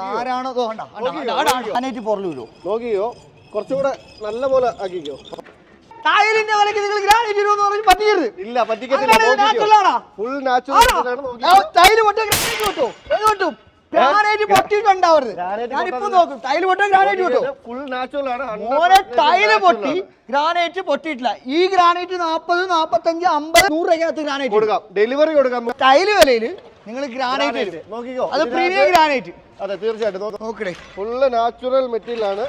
ആരാണോ നോക്കിയോ കുറച്ചുകൂടെ നല്ല പോലെ ആക്കിക്കോ. ടൈലിന്റെ വിലക്ക് നിങ്ങൾ ഗ്രാനൈറ്റ് ഇടുമെന്ന് പറഞ്ഞ് പറ്റിക്കരുത്. ഇല്ല പറ്റിക്കത്തില്ല. ഫുൾ നാച്ചുറൽ ടൈല് പൊട്ടും ഗ്രാനൈറ്റ് പൊട്ടിയിട്ടുണ്ടാവരുത്. ഞാനിപ്പോ നോക്കും ടൈല് പൊട്ടും ഗ്രാനൈറ്റ് പൊട്ടും. ഫുൾ നാച്ചുറൽ ആണ്. മോനെ ടൈല് പൊട്ടി ഗ്രാനൈറ്റ് പൊട്ടിയിട്ടില്ല. ഈ ഗ്രാനൈറ്റ് 40, 45, 50, 100 രൂപയ്ക്കകത്ത് ഗ്രാനൈറ്റ് കൊടുക്കാം, ഡെലിവറി കൊടുക്കാം. ടൈല് വിലയിൽ നിങ്ങൾ ഗ്രാനൈറ്റ് നോക്കിക്കോ, അത് പ്രീമിയം ഗ്രാനൈറ്റ്. അതെ തീർച്ചയായിട്ടും നോക്കണേ, ഫുള്ള് നാച്ചുറൽ മെറ്റീരിയൽ ആണ്.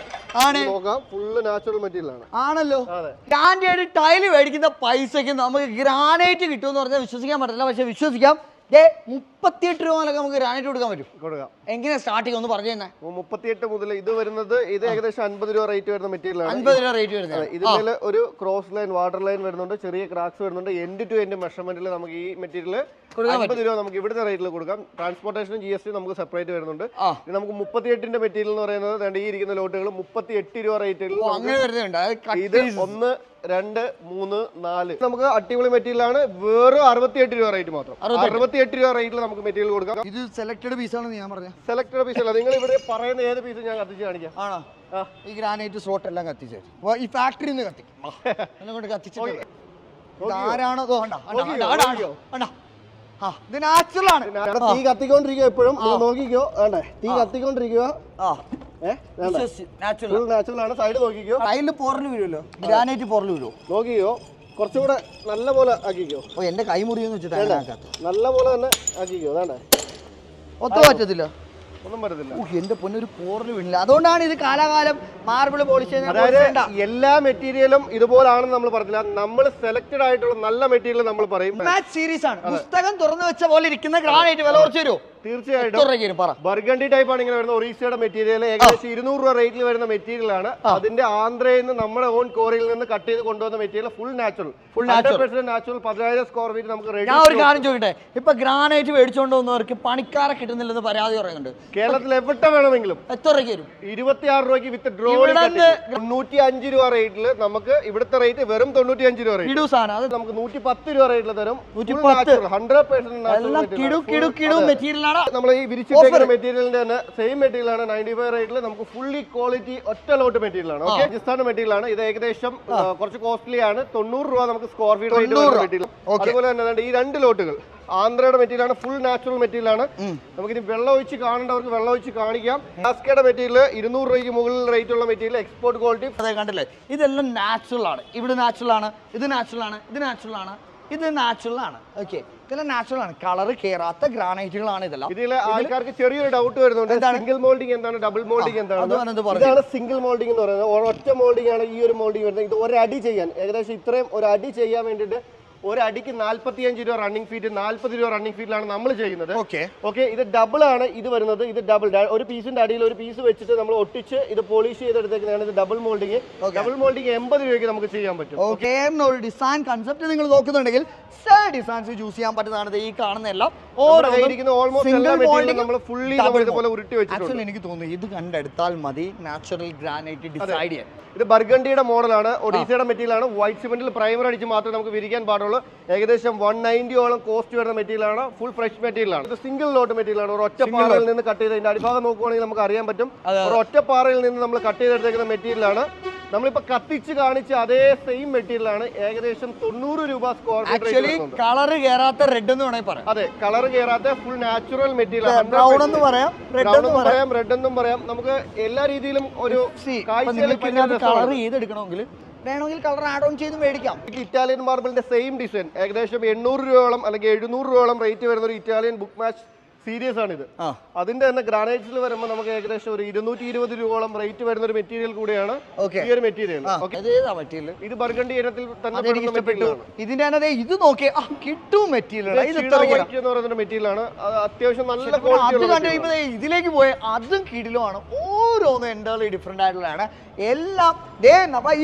നോക്കാം, ഫുള്ള് നാച്ചുറൽ മെറ്റീരിയൽ ആണ്. ആണല്ലോ. സ്റ്റാൻഡേർഡ് ടൈല് മേടിക്കുന്ന പൈസക്ക് നമുക്ക് ഗ്രാനൈറ്റ് കിട്ടുമെന്ന് പറഞ്ഞാൽ വിശ്വസിക്കാൻ പറ്റില്ല. പക്ഷെ വിശ്വസിക്കാം. 38 രൂപ നമുക്ക് ഗ്രാനൈറ്റ് കൊടുക്കാൻ പറ്റും. എങ്ങനെയാ സ്റ്റാർട്ടിങ് ഒന്ന് പറഞ്ഞു തന്നെ? 38 മുതൽ ഇത് വരുന്നത്, ഇത് ഏകദേശം 50 രൂപ റേറ്റ് വരുന്ന മെറ്റീരിയൽ ആണ്. 50 രൂപ റേറ്റ് വരുന്നത്. ഇതിൽ ഒരു ക്രോസ് ലൈൻ, വാട്ടർ ലൈൻ വരുന്നുണ്ട്, ചെറിയ ക്രാക്സ് വരുന്നുണ്ട്. എൻഡ് ടു എൻഡ് മെഷർമെന്റിൽ നമുക്ക് ഈ മെറ്റീരിയൽ 50 രൂപ നമുക്ക് ഇവിടുത്തെ റേറ്റിൽ കൊടുക്കാം. ട്രാൻസ്പോർട്ടേഷനും GST നമുക്ക് സെപ്പറേറ്റ് വരുന്നുണ്ട്. നമുക്ക് 38ന്റെ മെറ്റീരിയൽ എന്ന് പറയുന്നത് ഈ ഇരിക്കുന്ന ലോട്ടുകൾ 38 രൂപ റേറ്റിൽ. ഇത് 1, 2, 3, 4 നമുക്ക് അടിപൊളി മെറ്റീരിയൽ ആണ്. വെറും 68 രൂപ റേറ്റ് മാത്രം. 68 രൂപ റേറ്റിൽ നമുക്ക് മെറ്റീരിയൽ കൊടുക്കാം. ഇത് സെലക്ടഡ് പീസ് ആണെന്ന് ഞാൻ പറഞ്ഞു. സെലക്ടഡ് പീസ് അല്ല, നിങ്ങൾ ഇവിടെ പറയുന്ന ഏത് പീസ് ഞാൻ കത്തിച്ച് കാണിക്കാം. ആണോ? ഈ ഗ്രാനൈറ്റ് സ്ലോട്ട് എല്ലാം കത്തിച്ചു ഈ ഫാക്ടറിയിൽ നിന്ന് കത്തിക്കും. കത്തിച്ചിട്ട് ആരാണോ ഇത് നാച്ചുറൽ ആണ്. തീ കത്തിക്കൊണ്ടിരിക്കുക എപ്പോഴും നോക്കിക്കോ. വേണ്ടേ, തീ കത്തിക്കൊണ്ടിരിക്കുക. നാച്ചുറൽ ആണ്. സൈഡ് നോക്കിക്കോ. ടൈലിൽ പോറല് വീഴുമല്ലോ, ഗ്രാനൈറ്റ് പോറല് വീഴുമോ നോക്കിക്കോ. കുറച്ചുകൂടെ നല്ല പോലെ ആക്കിക്കോ. എന്റെ കൈ മുറിയെന്ന് വെച്ചിട്ട് നല്ല പോലെ തന്നെ ആക്കിക്കോ. വേണ്ടേ, ഒത്തു പറ്റത്തില്ല, ഒന്നും പറ്റത്തില്ല. എന്റെ പൊന്നൊരു പോറല് വീണില്ല. അതുകൊണ്ടാണ് ഇത് കാലാകാലം മാർബിൾ പോളിഷ്. അതായത് എല്ലാ മെറ്റീരിയലും ഇതുപോലാണെന്ന് നമ്മൾ പറഞ്ഞില്ല. നമ്മൾ സെലക്ടഡ് ആയിട്ടുള്ള നല്ല മെറ്റീരിയൽ നമ്മൾ പറയും. മാച്ച് സീരീസ് ആണ്. പുസ്തകം തുറന്നു വെച്ച പോലെ ഇരിക്കുന്ന ഗ്രാനൈറ്റ് വില കുറച്ച് തരുമോ? തീർച്ചയായിട്ടും. ബർഗണ്ടി ടൈപ്പ് ആണ് ഇങ്ങനെ വരുന്ന ഒറീസയുടെ മെറ്റീരിയൽ. ഏകദേശം 200 രൂപ റേറ്റിൽ വരുന്ന മെറ്റീരിയൽ ആണ്. അതിന്റെ ആന്ധ്രയിൽ നിന്ന് നമ്മുടെ ഓൺ കോറിയിൽ നിന്ന് കട്ട് ചെയ്ത് കൊണ്ടുവന്ന material. Full natural, 100% natural. 10,000 square feet നമുക്ക് റെഡി. ഞാൻ ഒരു കാര്യം ചോദിക്കട്ടെ, ഇപ്പൊ ഗ്രാനൈറ്റ് മേടിച്ചുകൊണ്ട് വന്നവർക്ക് പണിക്കാരെ കിട്ടുന്നില്ലെന്ന് പരാതി പറയുന്നുണ്ട്. കേരളത്തിൽ എവിടെ വേണമെങ്കിലും എത്ര രൂപയ്ക്ക് വരും? 26 രൂപയ്ക്ക് വിത്ത് ഡ്രോൺ. 95 രൂപ റേറ്റിൽ നമുക്ക് ഇവിടുത്തെ റേറ്റ് വെറും 95 രൂപ റേറ്റ്. അത് നമുക്ക് 110 രൂപ റേറ്റിൽ തരും. 100% മെറ്റീരിയൽ ആണ്. നമ്മൾ ഈ വിരിച്ചിട്ടേക്കുന്ന മെറ്റീരിയലിന്റെ തന്നെ സെയിം മെറ്റീരിയൽ ആണ്. 95 റേറ്റിൽ നമുക്ക് ഫുള്ളി ക്വാളിറ്റി ഒറ്റ ലോട്ട് മെറ്റീരിയൽ ആണ്. രാജസ്ഥാൻ മെറ്റീരിയൽ ആണ്. ഇത് ഏകദേശം കുറച്ച് കോസ്റ്റ്ലി ആണ്. 90 രൂപ നമുക്ക് സ്ക്വയർ ഫീറ്റ് റേറ്റ് വരുന്ന മെറ്റീരിയൽ. അതുപോലെ തന്നെ ഈ 2 ലോട്ടുകൾ ആന്ധ്രയുടെ മെറ്റീരിയൽ ആണ്. ഫുൾ നാച്ചുറൽ മെറ്റീരിയൽ ആണ്. നമുക്ക് ഇനി വെള്ളം ഒഴിച്ച് കാണേണ്ടവർക്ക് വെള്ളം ഒഴിച്ച് കാണിക്കാം. ലാസ്കയുടെ മെറ്റീരിയൽ 200 രൂപയ്ക്ക് മുകളിൽ റേറ്റ് ഉള്ള മെറ്റീരിയൽ, എക്സ്പോർട്ട് ക്വാളിറ്റി. അതെ, കണ്ടില്ലേ, ഇതെല്ലാം നാച്ചുറൽ ആണ്. ഇവിടെ നാച്ചുറൽ ആണ്, ഇത് നാച്ചുറൽ ആണ്, ഇത് നാച്ചുറൽ ആണ്, ഇത് നാച്ചുറൽ ആണ്. ഓക്കെ, ഇതെല്ലാം നാച്ചുറൽ ആണ്. കളർ കയറാത്ത ഗ്രാനൈറ്റുകളാണ് ഇതെല്ലാം. ഇതിൽ ആൾക്കാർക്ക് ചെറിയൊരു ഡൗട്ട് വരുന്നുണ്ട്, സിംഗിൾ മോൾഡിംഗ് എന്താണ്, ഡബിൾ മോൾഡിംഗ് എന്താണ്? ഇതാണ് സിംഗിൾ മോൾഡിംഗ് എന്ന് പറയുന്നത്. ഒറ്റ മോൾഡിംഗ് ആണ് ഈ ഒരു മോൾഡിംഗ് വരുന്നത്. ഇത് ഒരടി ചെയ്യാൻ, ഏകദേശം ഇത്രയും ഒരു അടി ചെയ്യാൻ വേണ്ടിയിട്ട് ഒരടിക്ക് 45 രൂപ റണ്ണിംഗ് ഫീറ്റ്, 40 രൂപ റണ്ണിംഗ് ഫീറ്റിലാണ് നമ്മൾ ചെയ്യുന്നത്. ഓക്കെ, ഇത് ഡബിൾ ആണ് ഇത് വരുന്നത്. ഇത് ഡബിൾ, ഒരു പീസിന്റെ അടിയിൽ ഒരു പീസ് വെച്ചിട്ട് നമ്മൾ ഒട്ടിച്ച് ഇത് പോളിഷ് ചെയ്തെടുത്തേക്കുന്നതാണ്. ഇത് ഡബിൾ മോൾഡിംഗ്. ഡബിൾ മോൾഡിംഗ് 80 രൂപയ്ക്ക് നമുക്ക് ചെയ്യാൻ പറ്റും. ഓക്കെ, ഒരു ഡിസൈൻ കൺസെപ്റ്റ് നിങ്ങൾ നോക്കുന്നുണ്ടെങ്കിൽ ഡിസൈൻസ് ചൂസ് ചെയ്യാൻ പറ്റുന്നതാണ്. ഈ കാണുന്ന എല്ലാം എനിക്ക് തോന്നുന്നു ഇത് കണ്ടെടുത്താൽ മതി നാച്ചുറൽ ഗ്രാനൈറ്റ് ഡിസൈഡ് ചെയ്യാൻ. ഇത് ബർഗണ്ടിയുടെ മോഡലാണ്, ഒഡീസയുടെ മെറ്റീരിയൽ ആണ്. വൈറ്റ് സിമെന്റിൽ പ്രൈമർ അടിച്ച് മാത്രമേ നമുക്ക് വിരിക്കാൻ പാടുള്ളൂ. ഏകദേശം 190 കോസ്റ്റ് വരുന്ന മെറ്റീരിയൽ ആണ്. ഫുൾ ഫ്രഷ് മെറ്റീരിയൽ ആണ്. ഇത് സിംഗിൾ ലോട്ട് മെറ്റീരിയൽ ആണ്. ഒരു ഒറ്റ പാറയിൽ നിന്ന് കട്ട് ചെയ്ത് ഇതിന്റെ അടിഭാഗം നോക്കുവാണെങ്കിൽ നമുക്ക് അറിയാൻ പറ്റും. ഒരു ഒറ്റ പാറയിൽ നിന്ന് നമ്മൾ കട്ട് ചെയ്തെടുത്തേക്കുന്ന മെറ്റീരിയൽ ആണ്. നമ്മളിപ്പോ കത്തിച്ച് കാണിച്ച അതേ സെയിം മെറ്റീരിയൽ ആണ്. ഏകദേശം 90 രൂപ സ്ക്വയർ ഫീറ്റ്. കളർ കയറാത്ത റെഡ് എന്ന് വേണമെങ്കിൽ പറയാം. അതെ, കളർ കയറാത്ത ഫുൾ നാച്ചുറൽ മെറ്റീരിയൽ ആണ്. ബ്രൗൺ എന്ന് പറയാം, റെഡ് എന്നും പറയാം. നമുക്ക് എല്ലാ രീതിയിലും ഒരു കളർ ചെയ്തെടുക്കണമെങ്കിൽ വേണമെങ്കിൽ കളർ ആഡ് ഓൺ ചെയ്ത് മേടിക്കാം. ഇറ്റാലിയൻ മാർബിളിന്റെ സെയിം ഡിസൈൻ ഏകദേശം 800 രൂപയോളം അല്ലെങ്കിൽ 700 രൂപയോളം റേറ്റ് വരുന്ന ഒരു ഇറ്റാലിയൻ ബുക്ക് മാച്ച് സീരീസ് ആണ് ഇത്. അതിന്റെ തന്നെ ഗ്രാനൈറ്റ്സിൽ വരുമ്പോൾ നമുക്ക് ഏകദേശം ഒരു 220 രൂപയോളം റേറ്റ് വരുന്ന ഒരു മെറ്റീരിയൽ കൂടിയാണ് ഈ ഒരു മെറ്റീരിയൽ. ഇത് ബർഗണ്ടി ഇനത്തിൽ തന്നെ. ഇതിന്റെ ഇത് നോക്കിയേ, കിട്ടും മെറ്റീരിയൽ എന്ന് പറയുന്ന മെറ്റീരിയൽ ആണ്. അത്യാവശ്യം നല്ല ക്വാളിറ്റി. ഇതിലേക്ക് പോയ അതും കിടിലുമാണ്. ഓരോന്നും എൻ്റർലി ഡിഫറെന്റ് ആയിട്ടുള്ളതാണ് എല്ലാം.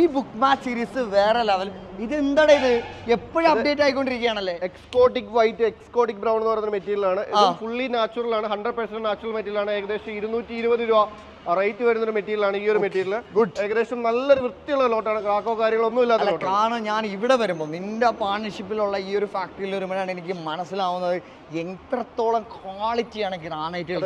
ഈ ബുക്ക് മാച്ച് സീരീസ് വേറെ ലെവൽ. ഇത് എന്താണ്, ഇത് എപ്പോഴും അപ്ഡേറ്റ് ആയിക്കൊണ്ടിരിക്കുകയാണല്ലേ. എക്സ്കോട്ടിക് വൈറ്റ്, എക്സ്കോട്ടിക് ബ്രൗൺ എന്ന് പറയുന്ന മെറ്റീരിയൽ ആണ്. ഇത് ഫുള്ളി നാച്ചുറൽ ആണ്. 100% നാച്ചുറൽ മെറ്റീരിയൽ ആണ്. ഏകദേശം 220 രൂപ റേറ്റ് വരുന്ന ഒരു മെറ്റീരിയലാണ് ഈ ഒരു മെറ്റീരിയൽ. ഏകദേശം നല്ലൊരു വൃത്തിയുള്ള ലോട്ടാണ്, ക്രാക്കോ കാര്യങ്ങളൊന്നും ഇല്ലാത്ത ലോട്ട്. കാരണം ഞാൻ ഇവിടെ വരുമ്പോൾ നിന്റെ പാർട്ണർഷിപ്പിലുള്ള ഈ ഒരു ഫാക്ടറിയിൽ വരുമ്പോഴാണ് എനിക്ക് മനസ്സിലാവുന്നത് എത്രത്തോളം ക്വാളിറ്റിയാണ് ഗ്രാനൈറ്റ്.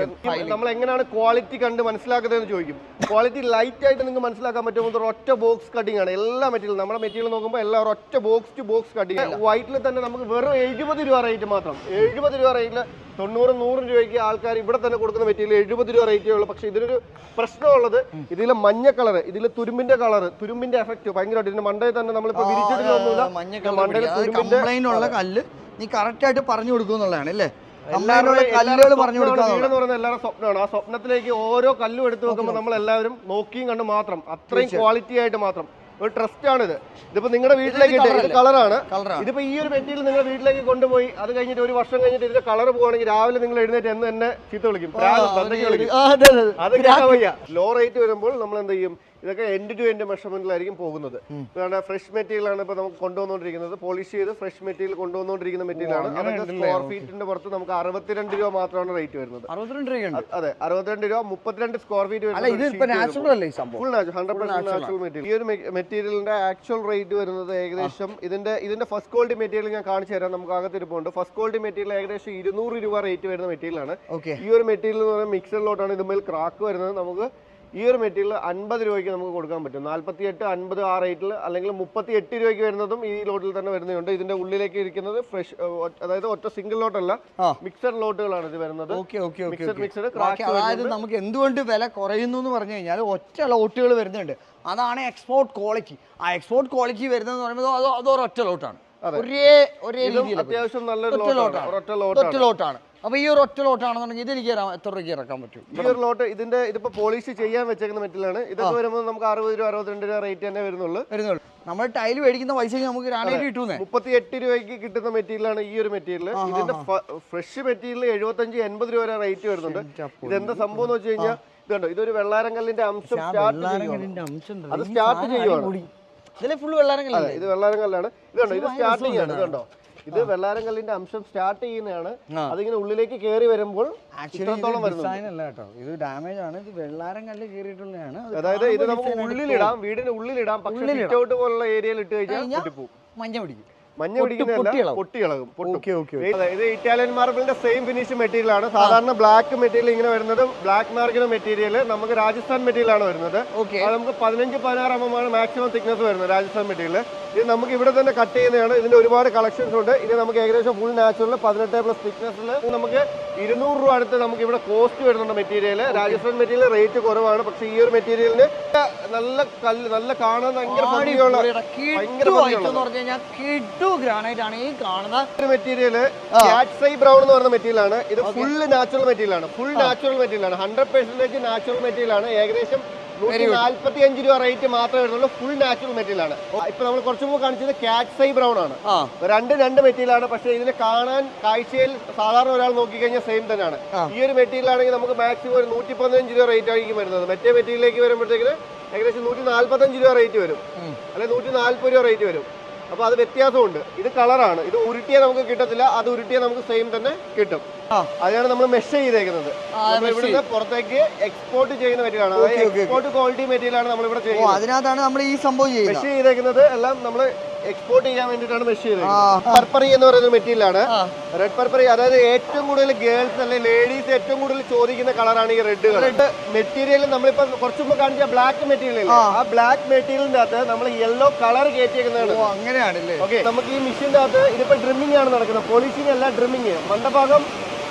നമ്മൾ എങ്ങനെയാണ് ക്വാളിറ്റി കണ്ട് മനസ്സിലാക്കുന്നതെന്ന് ചോദിക്കും. ക്വാളിറ്റി ലൈറ്റ് ആയിട്ട് നിങ്ങൾക്ക് മനസ്സിലാക്കാൻ പറ്റുമ്പോൾ ഒറ്റ ബോക്സ് കട്ടിംഗ് ആണ് എല്ലാ മെറ്റീരിയലും. നമ്മുടെ മെറ്റീരിയൽ നോക്കുമ്പോൾ എല്ലാവരും ഒറ്റ ബോക്സ് ടു ബോക്സ് കട്ടിംഗ്. വൈറ്റിൽ തന്നെ നമുക്ക് വെറും 70 രൂപ റേറ്റ് മാത്രം. 70 രൂപ റേറ്റിൽ 90-100 രൂപയ്ക്ക് ആൾക്കാർ ഇവിടെ തന്നെ കൊടുക്കുന്ന മെറ്റീരിയൽ 70 രൂപ റേറ്റേ ഉള്ളൂ. പക്ഷേ ഇതിനൊരു പ്രശ്നമുള്ളത് ഇതിലെ മഞ്ഞ കളർ, ഇതിലെ തുരുമ്പിന്റെ കളർ, തുരുമ്പിന്റെ എഫക്റ്റ് ഭയങ്കരമായിട്ട് ഇതിന്റെ മണ്ടയിൽ തന്നെ നമ്മളിപ്പോൾ വിരിച്ചിട്ടില്ല. കംപ്ലൈന്റ് ഉള്ള കല്ല് നീ കറക്റ്റ് ആയിട്ട് പറഞ്ഞു കൊടുക്കുന്നുള്ളതാണ് അല്ലേ? കല്ലുകൾ പറഞ്ഞു കൊടുക്കുക എന്ന് പറയുന്നത് എല്ലാവരും സ്വപ്നമാണ്. ആ സ്വപ്നത്തിലേക്ക് ഓരോ കല്ലും എടുത്തു വെക്കുമ്പോൾ നമ്മൾ എല്ലാവരും നോക്കിയും കണ്ട് മാത്രം അത്രയും ക്വാളിറ്റി ആയിട്ട് മാത്രം ഒരു ട്രസ്റ്റ് ആണിത്. ഇതിപ്പോ നിങ്ങളുടെ വീട്ടിലേക്ക് ഇത് കളറാണ്. ഇതിപ്പോ ഈ ഒരു മെറ്റീരിയൽ നിങ്ങളുടെ വീട്ടിലേക്ക് കൊണ്ടുപോയി അത് കഴിഞ്ഞിട്ട് ഒരു വർഷം കഴിഞ്ഞിട്ട് ഇതിന്റെ കളർ പോവാണെങ്കിൽ രാവിലെ നിങ്ങൾ എഴുന്നേറ്റ് എന്ന് തന്നെ ചീത്ത വിളിക്കും. അത് വയ്യ. ലോ റേറ്റ് വരുമ്പോൾ നമ്മൾ എന്ത് ചെയ്യും, ഇതൊക്കെ എൻഡ് ടു എൻഡ് മെഷർമെന്റിലായിരിക്കും പോകുന്നത്. ഫ്രഷ് മെറ്റീരിയൽ ആണ് ഇപ്പൊ നമുക്ക് കൊണ്ടുവന്നുകൊണ്ടിരിക്കുന്നത്. പോളിഷ് ചെയ്ത് ഫ്രഷ് മെറ്റീരിയൽ കൊണ്ടുവന്നുകൊണ്ടിരിക്കുന്ന മെറ്റീരിയൽ ആണ്. അതൊക്കെ സ്ക്വയർ ഫീറ്റിന്റെ പുറത്ത് നമുക്ക് 62 രൂപ മാത്രമാണ് റേറ്റ് വരുന്നത്. 62 രൂപ. അതെ, 62 രൂപ. 32 സ്ക്വയർ ഫീറ്റ് വരുന്നത് ഫുൾ നാച്ചുറൽ 100% നാച്ചുറൽ മെറ്റീരിയൽ. ഈ ഒരു മെറ്റീരിയലിന്റെ ആക്ച്വൽ റേറ്റ് വരുന്നത് ഏകദേശം ഇതിന്റെ ഫസ്റ്റ് ക്വാളിറ്റി മെറ്റീരിയൽ ഞാൻ കാണിച്ചു തരാം. നമുക്ക് അകത്തിരിപ്പുണ്ട്. ഫസ്റ്റ് ക്വാളിറ്റി മെറ്റീരിയൽ ഏകദേശം 200 രൂപ റേറ്റ് വരുന്ന മെറ്റീരിയൽ ആണ്. ഈ ഒരു മെറ്റീരിയൽ എന്ന് പറയുന്നത് മിക്സറിലോട്ടാണ് ഇതുമേൽ ക്രാക്ക് വരുന്നത്. നമുക്ക് ഈ ഒരു മെറ്റീരിയൽ 50 രൂപയ്ക്ക് നമുക്ക് കൊടുക്കാൻ പറ്റും. 48, 50 ആ റേറ്റിൽ, അല്ലെങ്കിൽ 38 രൂപയ്ക്ക് വരുന്നതും ഈ ലോട്ടിൽ തന്നെ വരുന്നുണ്ട്. ഇതിന്റെ ഉള്ളിലേക്ക് ഇരിക്കുന്നത് ഫ്രഷ്, അതായത് ഒറ്റ സിംഗിൾ ലോട്ടല്ല, മിക്സഡ് ലോട്ടുകളാണ് ഇത് വരുന്നത്. അതായത് നമുക്ക് എന്തുകൊണ്ട് വില കുറയുന്നു എന്ന് പറഞ്ഞു കഴിഞ്ഞാൽ ഒറ്റ ലോട്ടുകൾ വരുന്നുണ്ട്. അതാണ് എക്സ്പോർട്ട് ക്വാളിറ്റി. ആ എക്സ്പോർട്ട് ക്വാളിറ്റി വരുന്നത് പറയുമ്പോൾ അതൊരൊറ്റ ലോട്ടാണ്. ഒരേ രീതിയിൽ അത്യാവശ്യം നല്ലൊരു ലോട്ടാണ്. അപ്പൊ ഈ ഒരു ഒറ്റ ലോട്ടാണെന്നുണ്ടെങ്കിൽ ഇത് എനിക്ക് എത്ര രൂപയ്ക്ക് ഇറക്കാൻ പറ്റും? ഈ ഒരു ലോട്ട് ഇതിപ്പോ പോളിഷ് ചെയ്യാൻ വെച്ചേക്കുന്ന മെറ്റീരിയലാണ്. ഇതൊക്കെ വരുമ്പോൾ നമുക്ക് 60 രൂപ 62 രൂപ റേറ്റ് തന്നെ വരുന്നുള്ളൂ. നമ്മൾ ടൈല് മേടിക്കുന്ന പൈസക്ക് നമുക്ക് ഗ്രാനൈറ്റ് കിട്ടുന്നത് 38 രൂപയ്ക്ക് കിട്ടുന്ന മെറ്റീരിയലാണ് ഈ ഒരു മെറ്റീരിയൽ. ഇതിന്റെ ഫ്രഷ് മെറ്റീരിയൽ 75-80 രൂപ വരെ റേറ്റ് വരുന്നുണ്ട്. ഇതെന്താ സംഭവം എന്ന് വെച്ച് കഴിഞ്ഞാൽ ഇതുണ്ടോ, ഇതൊരു വെള്ളാരം കല്ലിന്റെ അംശം സ്റ്റാർട്ട് ചെയ്യുവാണ്. ഇതിലെ ഫുൾ വെള്ളാരം കല്ലാണ്. ഇത് വെള്ളാരം കല്ലാണ്. ഇതുണ്ടോ, ഇത് സ്റ്റാർട്ടിംഗ് ആണ്. ഇതുണ്ടോ, ഇത് വെള്ളാരം കല്ലിന്റെ അംശം സ്റ്റാർട്ട് ചെയ്യുന്നതാണ്. അതിങ്ങനെ ഉള്ളിലേക്ക് കയറി വരുമ്പോൾ ഇത്രത്തോളം വരുന്നത്. ഇത് ഡാമേജ് ആണ്. ഇത് വെള്ളാരം കല്ല് കയറിയിട്ടുള്ളതാണ്. അതായത് ഇത് നമുക്ക് ഉള്ളിലിടാം, വീടിന് ഉള്ളിലിടാം. പക്ഷേ സിറ്റ് ഔട്ട് പോലുള്ള ഏരിയയിൽ ഇട്ട് കഴിഞ്ഞാൽ പൊട്ടിപ്പോവും. മഞ്ഞ പിടിക്കും. മഞ്ഞ പിടിക്കുന്നതല്ല, പൊട്ടിയിളകും. ഇത് ഇറ്റാലിയൻ മാർബിളിന്റെ സെയിം ഫിനിഷ് മെറ്റീരിയൽ ആണ്. സാധാരണ ബ്ലാക്ക് മെറ്റീരിയൽ ഇങ്ങനെ വരുന്നത് ബ്ലാക്ക് മാർക്കിന്റെ മെറ്റീരിയൽ നമുക്ക് രാജസ്ഥാൻ മെറ്റീരിയൽ ആണ് വരുന്നത്. അത് നമുക്ക് 15-16 mm ആണ് മാക്സിമം തിക്നെസ് വരുന്നത് രാജസ്ഥാൻ മെറ്റീരിയൽ. ഇത് നമുക്ക് ഇവിടെ തന്നെ കട്ട് ചെയ്യുന്നതാണ്. ഇതിന്റെ ഒരുപാട് കളക്ഷൻസ് ഉണ്ട്. ഇത് നമുക്ക് ഏകദേശം ഫുൾ നാച്ചുറൽ 18+ തിക്നെസ്സിൽ നമുക്ക് 200 രൂപ അടുത്ത് നമുക്ക് ഇവിടെ കോസ്റ്റ് വരുന്നുണ്ട് മെറ്റീരിയൽ. രാജസ്ഥാൻ മെറ്റീരിയൽ റേറ്റ് കുറവാണ്. പക്ഷേ ഈ ഒരു മെറ്റീരിയലിന് നല്ല കല്ല്, നല്ല കാണാൻ ഭയങ്കര ഗ്രാനൈറ്റ് ആണ് ഈ കാണുന്ന ഒരു മെറ്റീരിയൽ. കാറ്റ്സൈ ബ്രൗൺ എന്ന് പറയുന്ന മെറ്റീരിയൽ ആണ്. ഇത് ഫുൾ നാച്ചുറൽ മെറ്റീരിയൽ ആണ്. 100% നാച്ചുറൽ മെറ്റീരിയൽ ആണ്. ഏകദേശം 145 രൂപ റേറ്റ് മാത്രമേ വരുന്നുള്ളൂ. ഫുൾ നാച്ചുറൽ മെറ്റീരിയൽ ആണ്. ഇപ്പൊ നമ്മൾ കുറച്ചു മുമ്പ് കാണിച്ചത് കാറ്റ്സൈ ബ്രൗൺ ആണ്. രണ്ട് മെറ്റീരിയൽ ആണ്. പക്ഷേ ഇതിന് കാണാൻ കാഴ്ചയിൽ സാധാരണ ഒരാൾ നോക്കിക്കഴിഞ്ഞാൽ സെയിം തന്നെയാണ്. ഈ ഒരു മെറ്റീരിയൽ ആണെങ്കിൽ നമുക്ക് മാക്സിമം ഒരു 115 രൂപ റേറ്റ് ആയിരിക്കും വരുന്നത്. മറ്റേ മെറ്റീരിയലിലേക്ക് വരുമ്പോഴത്തേക്ക് ഏകദേശം 145 രൂപ റേറ്റ് വരും, അല്ലെങ്കിൽ 140 രൂപ റേറ്റ് വരും. അപ്പൊ അത് വ്യത്യാസമുണ്ട്. ഇത് കളറാണ്. ഇത് ഉരുട്ടിയാൽ നമുക്ക് കിട്ടത്തില്ല, അത് ഉരുട്ടിയാൽ നമുക്ക് സെയിം തന്നെ കിട്ടും. അതാണ് നമ്മൾ മെഷ് ചെയ്തേക്കുന്നത്. ഇവിടുന്ന് പുറത്തേക്ക് എക്സ്പോർട്ട് ചെയ്യുന്ന മെറ്റീരിയൽ ആണ്. എക്സ്പോർട്ട് ക്വാളിറ്റി മെറ്റീരിയൽ ആണ് നമ്മൾ ഇവിടെ ചെയ്യുന്നത്. അതിനകത്താണ് നമ്മൾ ഈ സംഭവം മെഷ് ചെയ്തേക്കുന്നത്. എല്ലാം നമ്മൾ എക്സ്പോർട്ട് ചെയ്യാൻ വേണ്ടിയിട്ടാണ് മെഷ് ചെയ്തേക്കുന്നത്. പർപ്പറി എന്ന് പറയുന്ന മെറ്റീരിയൽ ആണ്. റെഡ് പർപ്പറി, അതായത് ഏറ്റവും കൂടുതൽ ഗേൾസ് അല്ലെങ്കിൽ ലേഡീസ് ഏറ്റവും കൂടുതൽ ചോദിക്കുന്ന കളറാണ് ഈ റെഡ് കളർ. മെറ്റീരിയൽ നമ്മളിപ്പോ കുറച്ചു മുമ്പ് കാണിച്ച ബ്ലാക്ക് മെറ്റീരിയൽ, ആ ബ്ലാക്ക് മെറ്റീരിയലിന്റെ അകത്ത് നമ്മൾ യെല്ലോ കളർ കയറ്റിയേക്കുന്നതാണ്. അങ്ങനെയാണല്ലേ? ഓക്കെ, നമുക്ക് ഈ മെഷീന്റെ അകത്ത് ഇതിപ്പോ ഡ്രിമ്മിംഗ് ആണ് നടക്കുന്നത്. പോളിഷിംഗ് അല്ല, ഡ്രിമ്മിങ്. മണ്ടഭാഗം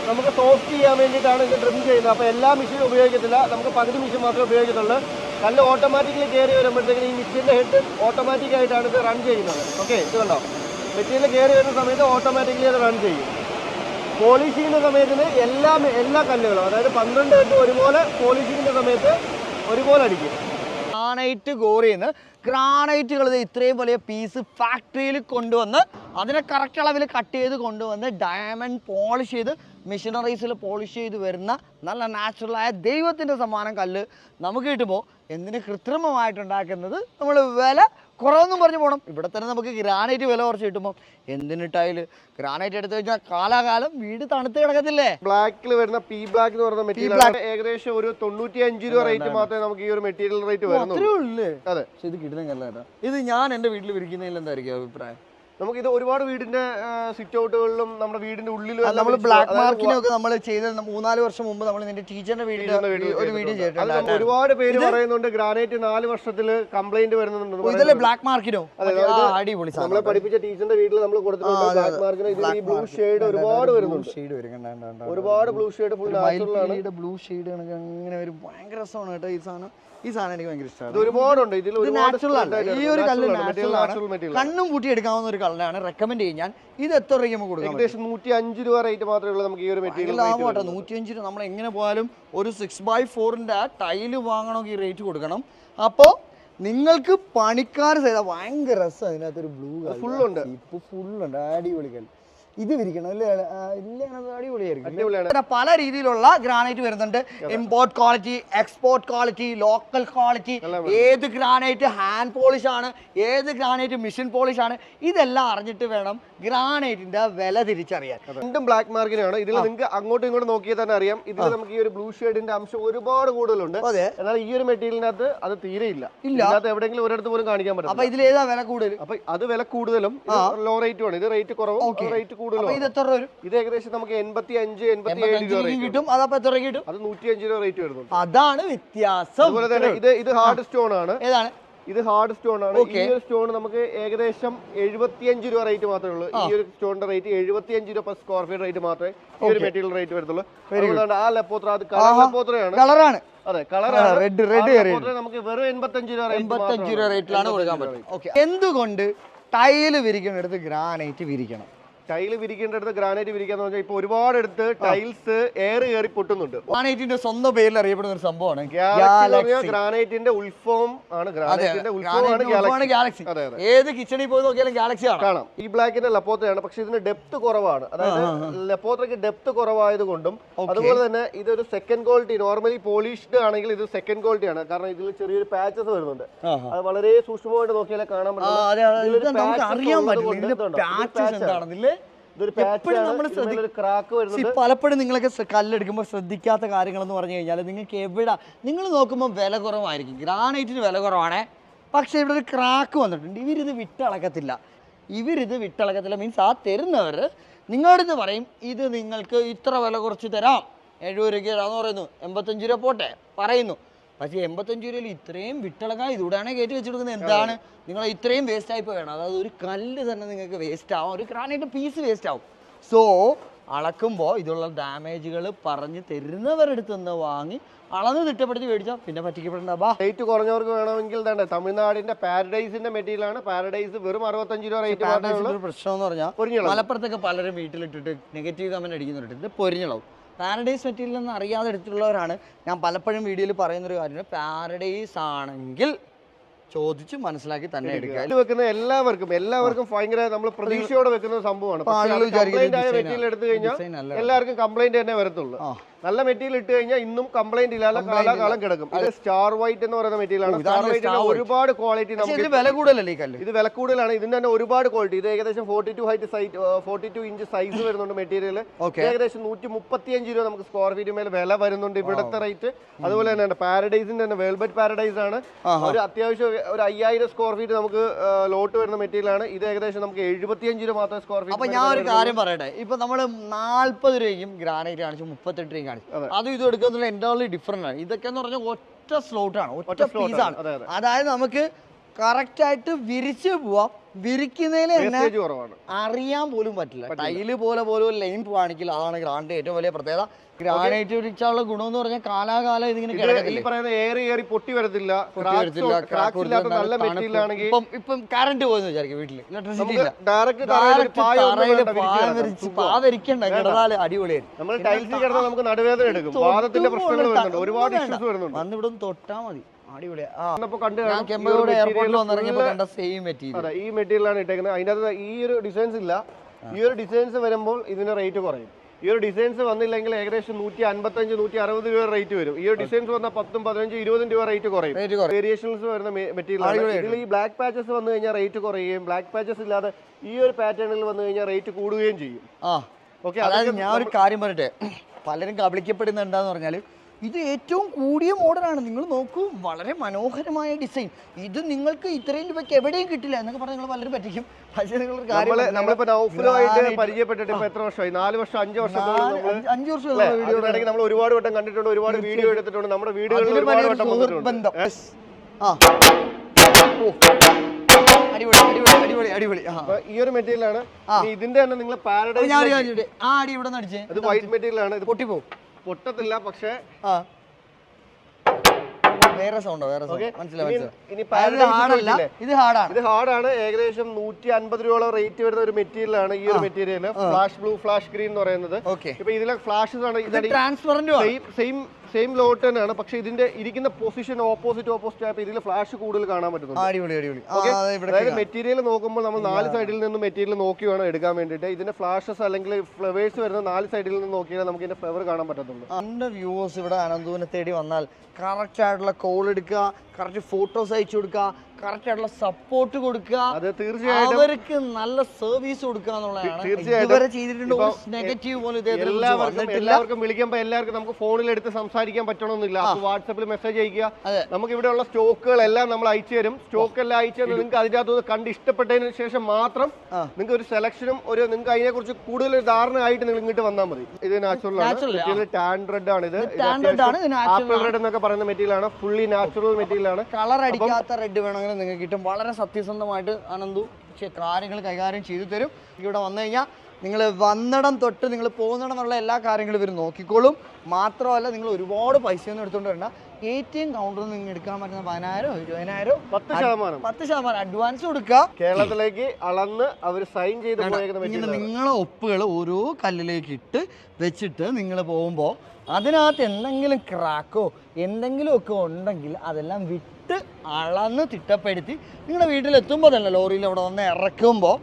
നമുക്ക് സോഫ്റ്റ് ചെയ്യാൻ വേണ്ടിയിട്ടാണ് ഇത് ട്രിം ചെയ്യുന്നത്. അപ്പോൾ എല്ലാ മെഷീനും ഉപയോഗിക്കത്തില്ല, നമുക്ക് പകുതി മെഷീൻ മാത്രമേ ഉപയോഗിക്കത്തുള്ളൂ. കല്ല് ഓട്ടോമാറ്റിക്കലി കയറി വരുമ്പോഴത്തേക്കും ഈ മെഷീൻ്റെ ഹെഡ് ഓട്ടോമാറ്റിക്കായിട്ടാണ് ഇത് റൺ ചെയ്യുന്നത്. ഓക്കെ, ഇത് കണ്ടോ, മെറ്റീരിയൽ കയറി വരുന്ന സമയത്ത് ഓട്ടോമാറ്റിക്കലി അത് റൺ ചെയ്യും. പോളിഷ് ചെയ്യുന്ന സമയത്തിന് എല്ലാ കല്ലുകളും, അതായത് 12 ഹെഡ് ഒരുപോലെ പോളിഷിങ്ങിൻ്റെ സമയത്ത് ഒരുപോലെ അടിക്കും. ഗ്രാനൈറ്റ് ഗോറിന്ന് ഗ്രാനൈറ്റുകൾ ഇത്രയും വലിയ പീസ് ഫാക്ടറിയിൽ കൊണ്ടുവന്ന് അതിനെ കറക്റ്റ് അളവിൽ കട്ട് ചെയ്ത് കൊണ്ടുവന്ന് ഡയമണ്ട് പോളിഷ് ചെയ്ത് മെഷീനറീസിൽ പോളിഷ് ചെയ്ത് വരുന്ന നല്ല നാച്ചുറലായ ദൈവത്തിൻ്റെ സമ്മാനം കല്ല് നമുക്ക് കിട്ടുമ്പോൾ എന്തിന് കൃത്രിമമായിട്ടുണ്ടാക്കുന്നത് നമ്മൾ വില കുറവൊന്നും പറഞ്ഞു പോകണം. ഇവിടെ തന്നെ നമുക്ക് ഗ്രാനൈറ്റ് വില കുറച്ച് കിട്ടുമ്പോൾ എന്തിന് ടൈല് ഗ്രാനൈറ്റ് എടുത്തു കഴിഞ്ഞാൽ കാലാകാലം വീട് തണുത്ത് കിടക്കത്തില്ലേ. ബ്ലാക്കിൽ വരുന്ന പി ബ്ലാക്ക് എന്ന് പറയുന്ന മെറ്റീരിയൽ ഏകദേശം ഒരു 95 രൂപ റേറ്റ് മാത്രമേ നമുക്ക് ഈ ഒരു മെറ്റീരിയൽ റേറ്റ് വരുന്നുള്ളൂ. അതെ, ഇത് കിട്ടുന്ന ഇത് ഞാൻ എന്റെ വീട്ടിൽ വിരിക്കുന്നതിൽ എന്തായിരിക്കും അഭിപ്രായം? നമുക്ക് ഇത് ഒരുപാട് വീടിന്റെ സിറ്റ് ഔട്ടുകളിലും നമ്മുടെ വീടിന്റെ ഉള്ളിലും നമ്മൾ ബ്ലാക്ക് മാർക്കിനൊക്കെ നമ്മൾ ചെയ്ത 3-4 വർഷം മുമ്പ് നമ്മൾ നിന്റെ ടീച്ചറിന്റെ വീഡിയോ ഒരു വീഡിയോ ചെയ്തിട്ടുണ്ട്. ഒരുപാട് പേര് പറയുന്നുണ്ട് ഗ്രാനൈറ്റ് 4 വർഷത്തിൽ കംപ്ലൈന്റ് വരുന്നുണ്ട്. ഇതല്ലേ ബ്ലാക്ക് മാർക്കിനോ? അടിപൊളി. നമ്മളെ പഠിപ്പിച്ച ടീച്ചറിന്റെ വീട്ടിൽ നമ്മൾ കൊടുത്തിട്ടുണ്ട് ബ്ലാക്ക് മാർക്കിന്. ഈ ബ്ലൂ ഷെയ്ഡ് ഒരുപാട് വരുന്നുണ്ട്. ഒരുപാട് ബ്ലൂ ഷെയ്ഡ് ഫുൾ നാച്ചുറൽ ആണ്. ബ്ലൂ ഷെയ്ഡ് അങ്ങനെ ഒരു ഭയങ്കര രസമാണ് കേട്ടോ ഈ സാധനം. ഈ സാധനം എനിക്ക് ഭയങ്കര ഇഷ്ടമാണ്. ഒരുപാടുണ്ട് ഇതിൽ. ഈ ഒരു കല്ല് കണ്ണും കൂട്ടി എടുക്കാവുന്ന ഒരു കല്ലാണ്. റെക്കമെൻഡ് ചെയ്യും ഞാൻ. ഇത് എത്ര രൂപയ്ക്ക് നമുക്ക് കൊടുക്കാം? ഏകദേശം 105 രൂപ റേറ്റ് മാത്രമേ ഉള്ളൂ നമുക്ക് ഈ ഒരു മെറ്റീരിയൽ. 105 രൂപ. നമ്മൾ എങ്ങനെ പോയാലും ഒരു 6x4ന്റെ ടൈല് വാങ്ങണമെങ്കിൽ ഈ റേറ്റ് കൊടുക്കണം. അപ്പോൾ നിങ്ങൾക്ക് പണിക്കാർ ചെയ്താൽ ഭയങ്കര രസം. അതിനകത്തൊരു ബ്ലൂ ഫുള്ളുണ്ട്. ഇപ്പൊ ഫുള്ളുണ്ട്. അടിപൊളി കല്ല്. ഇത് വിരിക്കണം അല്ലേ? അടിപൊളിയായിരിക്കും. പല രീതിയിലുള്ള ഗ്രാനൈറ്റ് വരുന്നുണ്ട്. Import quality, export quality, local quality. ഏത് ഗ്രാനൈറ്റ് ഹാൻഡ് പോളിഷ് ആണ്, ഏത് ഗ്രാനൈറ്റ് മെഷീൻ പോളിഷ് ആണ്, ഇതെല്ലാം അറിഞ്ഞിട്ട് വേണം ഗ്രാനൈറ്റിന്റെ വില തിരിച്ചറിയാൻ. രണ്ടും ബ്ലാക്ക് മാർക്കിനാണ്. ഇതിൽ നിങ്ങൾക്ക് അങ്ങോട്ടും ഇങ്ങോട്ടും നോക്കിയാൽ തന്നെ അറിയാം. ഇതിൽ നമുക്ക് ഈ ഒരു ബ്ലൂ ഷെയ്ഡിന്റെ അംശം ഒരുപാട് കൂടുതലുണ്ട്. എന്നാൽ ഈ ഒരു മെറ്റീരിയലിനകത്ത് അത് തീരെ ഇല്ല. എവിടെയെങ്കിലും ഒരിടത്ത് പോലും കാണിക്കാൻ പറ്റും. അപ്പൊ ഇതിൽ ഏതാ വില കൂടുതൽ? അപ്പൊ അത് വില കൂടുതലും ലോ റേറ്റും ആണ്. ഇത് റേറ്റ് കുറവും റേറ്റ് കൂടുതലും. ഇത് ഏകദേശം നമുക്ക് 85-87 രൂപ കിട്ടും. അതപ്പോ എത്ര കിട്ടും? അത് 105 രൂപ റേറ്റ് വരുന്നു. അതാണ് വ്യത്യാസം. അതുപോലെ തന്നെ ഇത് ഹാർഡ് സ്റ്റോൺ ആണ്. ഏതാണ്? ഇത് ഹാർഡ് സ്റ്റോൺ ആണ്. ഈ ഒരു സ്റ്റോൺ നമുക്ക് ഏകദേശം 75 രൂപ റേറ്റ് മാത്രമേ ഉള്ളൂ. ഈ ഒരു സ്റ്റോണിന്റെ റേറ്റ് 75 രൂപ പെർ സ്ക്വയർ ഫീറ്റ് റേറ്റ് മാത്രമേ ഈ ഒരു മെറ്റീരിയൽ റേറ്റ് വരുന്നുള്ളൂ. ആ ലെപ്പോത്ര അത് കളർ ലെപ്പോത്രയാണ്. കളറാണ്. അതെ, കളറാണ്. റെഡ് നമുക്ക് വെറും 85 രൂപ റേറ്റിലാണ് കൊടുക്കാൻ പറ്റും. എന്തുകൊണ്ട് ടൈല് വിരിക്കുന്നിടത്ത് ഗ്രാനൈറ്റ് വിരിക്കണം? ടൈല് വിരിക്കേണ്ടടുത്ത് ഗ്രാനൈറ്റ് വിരിക്കാന്ന് പറഞ്ഞാൽ ഇപ്പൊ ഒരുപാട് അടുത്ത് ടൈൽസ് എയർ കയറി പൊട്ടുന്നുണ്ട്. ഗ്രാനൈറ്റിന്റെ സ്വന്തം പേരിൽ അറിയപ്പെടുന്ന ഒരു സംഭവമാണ് ഗ്രാനൈറ്റിന്റെ ഉത്ഭവം ആണ്. ഗ്രാനൈറ്റിന്റെ ഉത്ഭവമാണ് ഗാലക്സി. ഏത് കിച്ചണിൽ പോയി നോക്കിയാലും ഗാലക്സി കാണാം. ഈ ബ്ലാക്കിന്റെ ലപ്പോത്രയാണ്, പക്ഷെ ഇതിന് ഡെപ്ത് കുറവാണ്. അതായത് ലപ്പോത്രയ്ക്ക് ഡെപ്ത് കുറവായതുകൊണ്ടും അതുപോലെ തന്നെ ഇതൊരു സെക്കൻഡ് ക്വാളിറ്റി. നോർമലി പോളിഷ്ഡ് ആണെങ്കിൽ ഇത് സെക്കൻഡ് ക്വാളിറ്റി ആണ്. കാരണം ഇതിൽ ചെറിയൊരു പാച്ചസ് വരുന്നുണ്ട്. അത് വളരെ സൂക്ഷ്മമായിട്ട് നോക്കിയാലേ കാണാൻ പറ്റും. പലപ്പോഴും നിങ്ങളൊക്കെ കല്ലെടുക്കുമ്പോൾ ശ്രദ്ധിക്കാത്ത കാര്യങ്ങൾ എന്ന് പറഞ്ഞു കഴിഞ്ഞാൽ നിങ്ങൾക്ക് എവിടെ നിങ്ങൾ നോക്കുമ്പോൾ വില കുറവായിരിക്കും. ഗ്രാനൈറ്റിന് വില കുറവാണേ, പക്ഷെ ഇവിടെ ഒരു ക്രാക്ക് വന്നിട്ടുണ്ട്. ഇവരിത് വിട്ടളക്കത്തില്ല. മീൻസ് ആ തരുന്നവർ നിങ്ങളടുത്ത് പറയും ഇത് നിങ്ങൾക്ക് ഇത്ര വില കുറച്ച് തരാം, 70 രൂപയ്ക്ക് തരാമെന്ന് പറയുന്നു. 85 രൂപ പോട്ടെ പറയുന്നു. പക്ഷേ 85 രൂപയിൽ ഇത്രയും വിട്ടളക്കാൻ ഇതൂടെയാണ് കയറ്റി വെച്ച് കൊടുക്കുന്നത്. എന്താണ് നിങ്ങൾ ഇത്രയും വേസ്റ്റ് ആയി പോയാണ്? അതായത് ഒരു കല്ല് തന്നെ നിങ്ങൾക്ക് വേസ്റ്റ് ആവും, ഒരു ഗ്രാനൈറ്റ് പീസ് വേസ്റ്റ് ആവും. സോ അളക്കുമ്പോൾ ഇതുള്ള ഡാമേജുകൾ പറഞ്ഞ് തരുന്നവരെടുത്ത് നിന്ന് വാങ്ങി അളന്ന് തിട്ടപ്പെടുത്തി മേടിച്ചാൽ പിന്നെ പറ്റിക്കപ്പെടേണ്ട. റേറ്റ് കുറഞ്ഞവർക്ക് വേണമെങ്കിൽ തന്നെ തമിഴ്നാടിന്റെ പാരഡൈസിന്റെ മെറ്റീരിയൽ ആണ്. പാരഡൈസ് വെറും 65 രൂപ റേറ്റ്. പ്രശ്നം എന്ന് പറഞ്ഞാൽ മലപ്പുറത്തൊക്കെ പലരും വീട്ടിലിട്ടിട്ട് നെഗറ്റീവ് കമന്റ് അടിക്കുന്നുണ്ട്, പൊരിഞ്ഞളവും. പാരഡൈസ് മെറ്റീരിയൽ എന്ന് അറിയാതെ എടുത്തിട്ടുള്ളവരാണ്. ഞാൻ പലപ്പോഴും വീഡിയോയിൽ പറയുന്നൊരു കാര്യമാണ്, പാരഡൈസ് ആണെങ്കിൽ ചോദിച്ച് മനസ്സിലാക്കി തന്നെ എടുക്കുക. വെക്കുന്ന എല്ലാവർക്കും ഭയങ്കര നമ്മൾ പ്രതീക്ഷയോടെ വെക്കുന്ന സംഭവമാണ്. മെറ്റീരിയൽ എടുത്തു കഴിഞ്ഞാൽ എല്ലാവർക്കും കംപ്ലൈന്റ് തന്നെ വരത്തുള്ളൂ. നല്ല മെറ്റീരിയൽ ഇട്ട് കഴിഞ്ഞാൽ ഇന്നും കംപ്ലൈന്റ് ഇല്ലാതെ കാലാകാലം കിടക്കും. ഇത് സ്റ്റാർ വൈറ്റ് എന്ന് പറയുന്ന മെറ്റീരിയൽ ആണ്. സ്റ്റാർ വൈറ്റിന് ഒരുപാട് ക്വാളിറ്റി നമുക്ക് വില കൂടുതലല്ലേ ഈ കല്ല്? ഇത് വില കൂടുതലാണ്. ഇതിന്റെ തന്നെ ഒരുപാട് ക്വാളിറ്റി. ഇത് ഏകദേശം 42 ഇഞ്ച് സൈസ് വരുന്നുണ്ട് മെറ്റീരിയൽ. ഏകദേശം 135 രൂപ നമുക്ക് സ്ക്വയർ ഫീറ്റ് മേലെ വില വരുന്നുണ്ട് ഇവിടുത്തെ റേറ്റ്. അതുപോലെ തന്നെ പാരഡൈസിന്റെ തന്നെ വെൽബറ്റ് പാരഡൈസ് ആണ്. ഒരു അത്യാവശ്യം ഒരു 5000 സ്ക്വയർ ഫീറ്റ് നമുക്ക് ലോട്ട് വരുന്ന മെറ്റീരിയൽ ആണ്. ഇത് ഏകദേശം നമുക്ക് 75 രൂപ മാത്രം സ്ക്വയർ ഫീറ്റ്. അപ്പൊ ഞാൻ ഒരു കാര്യം പറയട്ടെ, ഇപ്പൊ നമ്മള് 40 രൂപയ്ക്കും ഗ്രാനൈറ്റ് കാണിച്ചു, 38 രൂപയും കാണിച്ചു. അതും ഇത് എടുക്കുന്ന എൻറ്റയർലി ഡിഫറെന്റ് ആണ്. ഇതൊക്കെ എന്ന് പറഞ്ഞാൽ ഒറ്റ സ്ലോട്ടാണ്, ഒറ്റ പീസാണ്. അതായത് നമുക്ക് കറക്റ്റ് ആയിട്ട് വിരിച്ചു പോവാം. വിരിക്കുന്നതിൽ തന്നെ അറിയാൻ പോലും പറ്റില്ല. ടൈല് പോലും ലൈൻ കാണിക്കില്ല. അതാണ് ഗ്രാനൈറ്റ് ഏറ്റവും വലിയ പ്രത്യേകത. ഗ്രാനൈറ്റ് വിരിച്ചാലുള്ള ഗുണം എന്ന് പറഞ്ഞാൽ കാലാകാലം ഇതിങ്ങനെ പൊട്ടി വരത്തില്ല. ഇപ്പം കറണ്ട് പോയെന്ന് വിചാരിക്കും, വീട്ടില് ഇലക്ട്രിസിറ്റി ഇല്ല, പാവരിക്കണ്ട, കിടന്നാല് അടിപൊളിയായിരുന്നു. വന്നിവിടെ തൊട്ടാ മതി, അടിപൊളിയാ. എയർപോർട്ടിൽ വന്നിറങ്ങിയപ്പോ കണ്ട സെയിം മെറ്റീരിയൽ. ഈ മെറ്റീരിയലാണ് ഇട്ടേക്കുന്നത്. അതിനകത്ത് ഈ ഒരു ഡിസൈൻസ് ഇല്ല. ഈ ഒരു ഡിസൈൻസ് വരുമ്പോൾ ഇതിന്റെ റേറ്റ് കുറയും. ഈ ഒരു ഡിസൈൻസ് വന്നില്ലെങ്കിൽ ഏകദേശം 155-160 രൂപ റേറ്റ് വരും. ഈ ഒരു ഡിസൈൻസ് വന്നാൽ 10, 15, 20 രൂപ റേറ്റ് കുറയും. വേരിയേഷൻസ് വരുന്ന മെറ്റീരിയൽ. ഇതിൽ ഈ ബ്ലാക്ക് പാച്ചസ് വന്നു കഴിഞ്ഞാൽ റേറ്റ് കുറയുകയും ബ്ലാക്ക് പാച്ചസ് ഇല്ലാതെ ഈ ഒരു പാറ്റേണിൽ വന്നു കഴിഞ്ഞാൽ റേറ്റ് കൂടുകയും ചെയ്യും. ഓക്കെ, അതായത് ഞാൻ ഒരു കാര്യം പറയട്ടെ, പലരും കബളിക്കപ്പെടുന്ന എന്താന്ന് പറഞ്ഞാൽ ഇത് ഏറ്റവും കൂടിയ മോഡലാണ്. നിങ്ങൾ നോക്കൂ, വളരെ മനോഹരമായ ഡിസൈൻ. ഇത് നിങ്ങൾക്ക് ഇത്രയും രൂപയ്ക്ക് എവിടെയും കിട്ടില്ല എന്നൊക്കെ പറഞ്ഞ് നിങ്ങൾ പലരും പറ്റിക്കും. പക്ഷേ നിങ്ങളൊരു കാര്യം, നമ്മളിപ്പോ നൗഫലുമായിട്ട് പരിചയപ്പെട്ടിട്ട് ഇപ്പൊ എത്ര വർഷമായി? 4 വർഷം 5 വർഷം വീഡിയോ നമ്മൾ ഒരുപാട് വട്ടം കണ്ടിട്ടുണ്ട്, ഒരുപാട് വീഡിയോ എടുത്തിട്ടുണ്ട്, നമ്മുടെ വീഡിയോകളിൽ ഒരുപാട് വട്ടം വന്നിട്ടുണ്ട്. അടിപൊളി അടിപൊളി അടിപൊളി അടിപൊളി. ഈ ഒരു മെറ്റീരിയൽ ആണ്. ഇതിന്റെ തന്നെ നിങ്ങൾ പാരഡൈസ് അത് വൈറ്റ് മെറ്റീരിയൽ ആണ്. ഇത് പൊട്ടിപ്പോവും? പൊട്ടത്തില്ല, പക്ഷേ വേറെ സൗണ്ടോ? വേറെ മനസ്സിലായി. ഇത് ഹാർഡാണ്. ഏകദേശം 150 രൂപ റേറ്റ് വരുന്ന ഒരു മെറ്റീരിയൽ ആണ് ഈ ഒരു material. Flash blue, flash green എന്ന് പറയുന്നത്. ഇപ്പൊ ഇതിലെ ഫ്ലാഷസ് ആണ് സെയിം ലോട്ട് തന്നെയാണ്, പക്ഷെ ഇതിന്റെ ഇരിക്കുന്ന പൊസിഷൻ ഓപ്പോസിറ്റ് ആയപ്പോൾ ഇതിൽ ഫ്ലാഷ് കൂടുതൽ കാണാൻ പറ്റുന്നുണ്ട്. അതായത് മെറ്റീരിയൽ നോക്കുമ്പോൾ നമ്മൾ 4 സൈഡിൽ നിന്നും മെറ്റീരിയൽ നോക്കി വേണം എടുക്കാൻ വേണ്ടിയിട്ട്. ഇതിന്റെ ഫ്ലാഷസ് അല്ലെങ്കിൽ ഫ്ലവേഴ്സ് വരുന്ന 4 സൈഡിൽ നിന്ന് നോക്കിയാൽ നമുക്ക് ഇതിന്റെ ഫ്ലവർ കാണാൻ പറ്റത്തുള്ളൂ. എൻ്റെ വ്യൂവേഴ്സ് ഇവിടെ അനന്തുവിനെ തേടി വന്നാൽ കറക്റ്റ് ആയിട്ടുള്ള കോൾ എടുക്കുക, കറക്റ്റ് ഫോട്ടോസ് അയച്ചു കൊടുക്കുക, കറക്റ്റ് ആയിട്ടുള്ള സപ്പോർട്ട് കൊടുക്കുക, അത് തീർച്ചയായിട്ടും അവർക്ക് നല്ല സർവീസ് കൊടുക്കുക എന്നുള്ളതാണ്. ഇതുവരെ ചെയ്തിട്ടുണ്ട്. നെഗറ്റീവ് പോലും എല്ലാവർക്കും വിളിക്കുമ്പോൾ എല്ലാവർക്കും നമുക്ക് ഫോണിൽ എടുത്ത് സംസാരിക്കാൻ പറ്റണമെന്നില്ല. അപ്പൊ വാട്സാപ്പിൽ മെസ്സേജ് അയക്കുക. നമുക്ക് ഇവിടെയുള്ള സ്റ്റോക്കുകളെല്ലാം നമ്മൾ അയച്ചു തരും. സ്റ്റോക്ക് എല്ലാം അയച്ചു തരും. നിങ്ങൾക്ക് അതിനകത്ത് കണ്ട് ഇഷ്ടപ്പെട്ടതിന് ശേഷം മാത്രം നിങ്ങൾക്ക് ഒരു സെലക്ഷനും നിങ്ങൾക്ക് അതിനെ കുറിച്ച് കൂടുതൽ ഒരു ധാരണയായിട്ട് നിങ്ങൾ ഇങ്ങോട്ട് വന്നാൽ മതി. ഇത് നാച്ചുറൽ ആണ്. ടാൻ റെഡ് ആണ്. ഇത് ആപ്പിൾ റെഡ് എന്നൊക്കെ പറയുന്ന മെറ്റീരിയൽ ആണ്. ഫുള്ളി നാച്ചുറൽ മെറ്റീരിയൽ ആണ്. കളർ അടിക്കാത്ത റെഡ് വേണമെങ്കിൽ നിങ്ങൾക്ക് കിട്ടും. വളരെ സത്യസന്ധമായിട്ട് അനന്തു കാര്യങ്ങൾ കൈകാര്യം ചെയ്തു തരും. ഇവിടെ വന്നു കഴിഞ്ഞാൽ നിങ്ങൾ വന്നിടം തൊട്ട് നിങ്ങൾ പോകുന്നിടം എന്നുള്ള എല്ലാ കാര്യങ്ങളും ഇവർ നോക്കിക്കോളും. മാത്രമല്ല, നിങ്ങൾ ഒരുപാട് പൈസയൊന്നും എടുത്തുകൊണ്ട് വരണ്ട. ATM കൗണ്ടറിൽ നിങ്ങൾ എടുക്കാൻ പറ്റുന്ന 10,000, 20,000, 10% അഡ്വാൻസ് കൊടുക്കുക. കേരളത്തിലേക്ക് അളന്ന് അവർ സൈൻ ചെയ്ത് നിങ്ങളെ ഒപ്പുകൾ ഓരോ കല്ലിലേക്ക് ഇട്ട് വെച്ചിട്ട് നിങ്ങൾ പോകുമ്പോൾ അതിനകത്ത് എന്തെങ്കിലും ക്രാക്കോ എന്തെങ്കിലുമൊക്കെ ഉണ്ടെങ്കിൽ അതെല്ലാം വിട്ട് അളന്ന് തിട്ടപ്പെടുത്തി നിങ്ങളുടെ വീട്ടിലെത്തുമ്പോൾ തന്നെ ലോറിയിൽ അവിടെ വന്ന് ഇറക്കുമ്പോൾ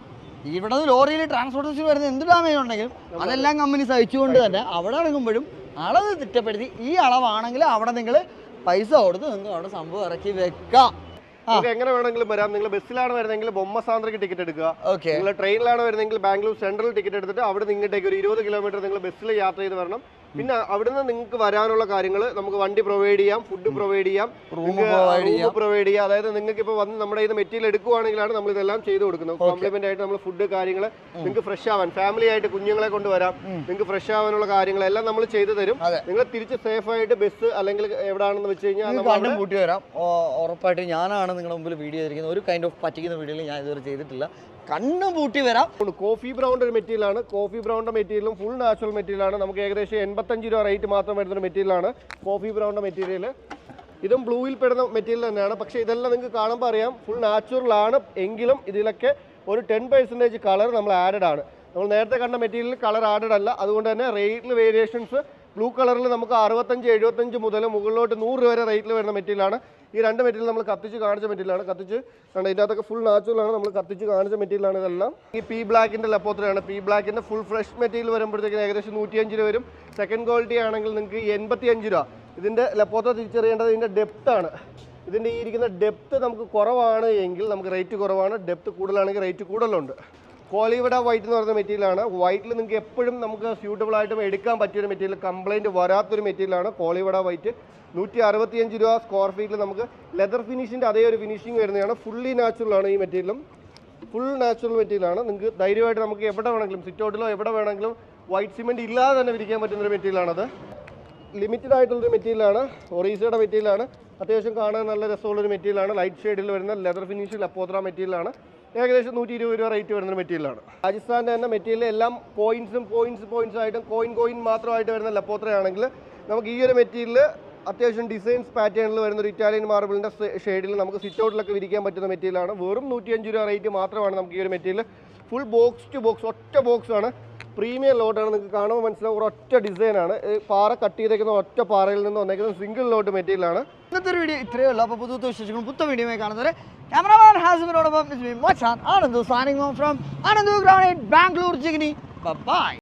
ഇവിടെ ലോറിയിൽ ട്രാൻസ്പോർട്ടേഷൻ വരുന്ന എന്ത് ഡാമേജ് ഉണ്ടെങ്കിലും അതെല്ലാം കമ്പനി സഹിച്ചുകൊണ്ട് തന്നെ അവിടെ ഇറങ്ങുമ്പോഴും അളവ് തിട്ടപ്പെടുത്തി ഈ അളവാണെങ്കിൽ അവിടെ നിങ്ങൾ പൈസ കൊടുത്ത് നിങ്ങൾക്ക് അവിടെ സംഭവം ഇറക്കി വെക്കാം. എങ്ങനെ വേണമെങ്കിലും വരാം. നിങ്ങൾ ബസ്സിലാണ് വരുന്നതെങ്കിൽ ബൊമ്മസാന്ദ്രയ്ക്ക് ടിക്കറ്റ് എടുക്കുക. നിങ്ങൾ ട്രെയിനിലാണ് വരുന്നതെങ്കിൽ ബാംഗ്ലൂർ സെൻട്രൽ ടിക്കറ്റ് എടുത്തിട്ട് അവിടെ ഇങ്ങോട്ടേക്ക് ഒരു 20 കിലോമീറ്റർ നിങ്ങൾ ബസ്സിൽ യാത്ര ചെയ്ത് വരണം. പിന്നെ അവിടുന്ന് നിങ്ങൾക്ക് വരാനുള്ള കാര്യങ്ങൾ നമുക്ക് വണ്ടി പ്രൊവൈഡ് ചെയ്യാം, ഫുഡ് പ്രൊവൈഡ് ചെയ്യാം, റൂം പ്രൊവൈഡ് ചെയ്യാം. അതായത് നിങ്ങൾക്ക് ഇപ്പോൾ വന്ന് നമ്മുടെ ഇത് മെറ്റീരിയൽ എടുക്കുവാണെങ്കിലാണ് നമ്മൾ ഇതെല്ലാം ചെയ്ത് കൊടുക്കുന്നത്. കോംപ്ലിമെന്റ് ആയിട്ട് നമ്മൾ ഫുഡ് കാര്യങ്ങൾ നിങ്ങൾക്ക് ഫ്രഷ് ആവാൻ, ഫാമിലി ആയിട്ട് കുഞ്ഞുങ്ങളെ കൊണ്ടുവരാം, നിങ്ങൾക്ക് ഫ്രഷ് ആവാനുള്ള കാര്യങ്ങളെല്ലാം നമ്മൾ ചെയ്തു തരും. നിങ്ങൾ തിരിച്ച് സേഫ് ആയിട്ട് ബസ് അല്ലെങ്കിൽ എവിടെയാണെന്ന് വെച്ച് കഴിഞ്ഞാൽ കൂട്ടി വരാം. ഉറപ്പായിട്ട് ഞാനാണ് നിങ്ങളുടെ മുമ്പിൽ വീഡിയോ ചെയ്തിരിക്കുന്നത്. ഒരു കൈൻഡ് ഓഫ് പറ്റിക്കുന്ന വീഡിയോയിൽ ഞാൻ ഇതുവരെ ചെയ്തിട്ടില്ല. കണ്ണും പൂട്ടി വരാം. കോഫി ബ്രൗണ്ട് ഒരു മെറ്റീരിയൽ ആണ്. കോഫി ബ്രൗണ്ട് മെറ്റീരിയലും ഫുൾ നാച്ചുറൽ മെറ്റീരിയൽ ആണ്. നമുക്ക് ഏകദേശം 85 രൂപ റേറ്റ് മാത്രം വരുന്ന ഒരു മെറ്റീരിയൽ ആണ് കോഫി ബ്രൗണ്ട് മെറ്റീരിയൽ. ഇതും ബ്ലൂവിൽ പെടുന്ന മെറ്റീരിയൽ തന്നെയാണ്. പക്ഷേ ഇതെല്ലാം നിങ്ങൾക്ക് കാണുമ്പോൾ അറിയാം ഫുൾ നാച്ചുറൽ ആണ്. എങ്കിലും ഇതിലൊക്കെ ഒരു 10% കളർ നമ്മൾ ആഡഡ് ആണ്. നമ്മൾ നേരത്തെ കണ്ട മെറ്റീരിയൽ കളർ ആഡഡ് അല്ല. അതുകൊണ്ട് തന്നെ റേറ്റിൽ വേരിയേഷൻസ് ബ്ലൂ കളറിൽ നമുക്ക് 65, 75 മുതൽ മുകളിലോട്ട് 100 രൂപ വരെ റേറ്റിൽ വരുന്ന മെറ്റീരിയലാണ്. ഈ രണ്ട് മെറ്റീരിയൽ നമ്മൾ കത്തിച്ച് കാണിച്ച മെറ്റീരിയലാണ്. കത്തിച്ച് കണ്ട ഇതിനകത്തൊക്കെ ഫുൾ നാച്ചുറലാണ്. നമ്മൾ കത്തിച്ച് കാണിച്ച മെറ്റീരിയലാണ് ഇതെല്ലാം. ഈ പി ബ്ലാക്കിൻ്റെ ലപ്പോത്രയാണ്. പി ബ്ലാക്കിൻ്റെ ഫുൾ ഫ്രഷ് മെറ്റീരിയൽ വരുമ്പോഴത്തേക്കും ഏകദേശം 105 രൂപ വരും. സെക്കൻഡ് ക്വാളിറ്റി ആണെങ്കിൽ നിങ്ങൾക്ക് 85 രൂപ. ഇതിൻ്റെ ലപ്പോത്ര തിരിച്ചറിയേണ്ടത് ഇതിൻ്റെ ഡെപ്താണ്. ഇതിൻ്റെ ഈ ഇരിക്കുന്ന ഡെപ്ത് നമുക്ക് കുറവാണ് എങ്കിൽ നമുക്ക് റേറ്റ് കുറവാണ്. ഡെപ്ത് കൂടുതലാണെങ്കിൽ റേറ്റ് കൂടുതലുണ്ട്. കോളിവിഡ വൈറ്റ് എന്ന് പറയുന്ന മെറ്റീരിയലാണ്. വൈറ്റിൽ നിങ്ങൾക്ക് എപ്പോഴും നമുക്ക് സ്യൂട്ടബിൾ ആയിട്ടും എടുക്കാൻ പറ്റിയൊരു മെറ്റീരിയൽ, കംപ്ലൈൻറ്റ് വരാത്തൊരു മെറ്റീരിയലാണ് കോളിവിഡ വൈറ്റ്. 165 രൂപ സ്ക്വയർ ഫീറ്റിൽ നമുക്ക് ലെതർ ഫിനിഷിൻ്റെ അതേ ഒരു ഫിനിഷിങ് വരുന്നതാണ്. ഫുള്ളി നാച്ചുറലാണ് ഈ മെറ്റീരിയലും. ഫുൾ നാച്ചുറൽ മെറ്റീരിയലാണ്. നിങ്ങൾക്ക് ധൈര്യമായിട്ട് നമുക്ക് എവിടെ വേണമെങ്കിലും സിറ്റ് ഔട്ടിലോ എവിടെ വേണമെങ്കിലും വൈറ്റ് സിമെൻറ്റ് ഇല്ലാതെ തന്നെ വിരിക്കാൻ പറ്റുന്നൊരു മെറ്റീരിയലാണത്. ലിമിറ്റഡ് ആയിട്ടുള്ളൊരു മെറ്റീരിയലാണ്. ഒറീസയുടെ മെറ്റീരിയലാണ്. അത്യാവശ്യം കാണാൻ നല്ല രസമുള്ളൊരു മെറ്റീരിയലാണ്. ലൈറ്റ് ഷെയ്ഡിൽ വരുന്ന ലെതർ ഫിനിഷ് ലപ്പോത്ര മെറ്റീരിയലാണ്. ഏകദേശം 120 രൂപ റേറ്റ് വരുന്ന മെറ്റീരിയലാണ്. രാജസ്ഥാൻ്റെ തന്നെ മെറ്റീരിയൽ എല്ലാം പോയിന്റ്സ് ആയിട്ടും കോയിൻ മാത്രമായിട്ട് വരുന്ന ലപ്പോത്രയാണെങ്കിൽ നമുക്ക് ഈ ഒരു മെറ്റീരിയൽ അത്യാവശ്യം ഡിസൈൻസ് പാറ്റേണിൽ വരുന്ന ഒരു ഇറ്റാലിയൻ മാർബിളിൻ്റെ ഷെയ്ഡിൽ നമുക്ക് സിറ്റ് ഔട്ടിലൊക്കെ വിരിക്കാൻ പറ്റുന്ന മെറ്റീരിയലാണ്. വെറും 105 രൂപ റേറ്റ് മാത്രമാണ് നമുക്ക് ഈ ഒരു material. Full box to box ഒറ്റ ബോക്സാണ്. പ്രീമിയം ലോട്ടാണ്. നിങ്ങൾക്ക് കാണുമ്പോൾ മനസ്സിലാവും ഒരൊറ്റ ഡിസൈനാണ്. പാറ കട്ട് ചെയ്തേക്കുന്ന ഒറ്റ പാറയിൽ നിന്ന് വന്നേക്കുന്ന സിംഗിൾ ലോട്ട് മെറ്റീരിയലാണ്. ഇന്നത്തെ ഒരു വീഡിയോ ഇത്രയേ ഉള്ളൂ. അപ്പോൾ പുതുത്ത വിശേഷങ്ങളും പുത്ത വീഡിയോ കാണുന്നവരെ ക്യാമറമാൻ ഹാസിമിനോടൊപ്പം Anand signing off from Anand granite Bangalore ജിഗ്നി. ബൈ.